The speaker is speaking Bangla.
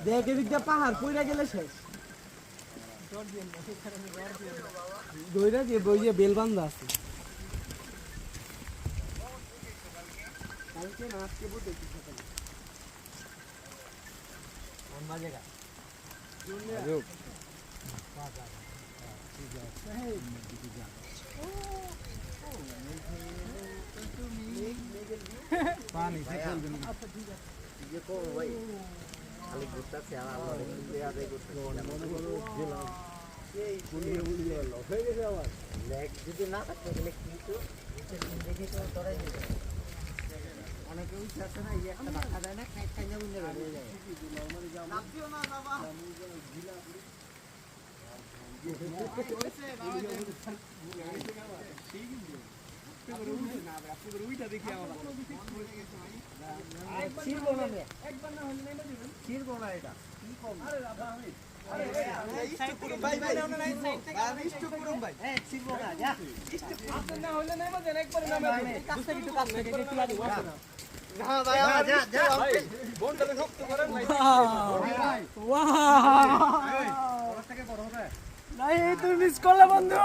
দেখ এদিকটা পাহাড় পইরা গেলে শেষ দইরা যে বই যে বেল বান্ধা আছে কালকে না আজকে বলতে কি সকালে কোন বাজেগা আজব বাজার ঠিক আছে এই দিকে যা पानी से खेल देना अच्छा ठीक है ये को भाई खाली गुस्सा से आला रे लिया दे गुस्सा মনে করো গেলাম এই পুলিয়ে পুলিয়ে লো হয়ে গেছে আবার লেগ যদি না থাকে তাহলে কিন্তু নিচে দেখে তো ধরে দিবে অনেকে উঠছে না এই একটা রাখা যায় না খাই খাই না উঠে হয়ে যায় নরমালি যাও নাপিও না বাবা গিলা ওইছে বাবা ঠিক আছে ওইটা দেখি আমরা ছিড়বো না একবার না হলে নেমে দিবেন ছিড়বো না এটা কি কম আরে বাবা আমি আরে ভাই ভাই আমরা নাই স্টপ করুন ভাই এই ছিড়বো না যা স্টপ আপনি না হলে নেমে দেন একবারে নামে দিন কাছ থেকে একটু কাছ থেকে একটু লাগি না ভাই যা যা বন্ডালে শক্ত করেন ভাই ওয়াও ওর থেকে বড় হবে নাই তুমি মিস করলে বন্ধু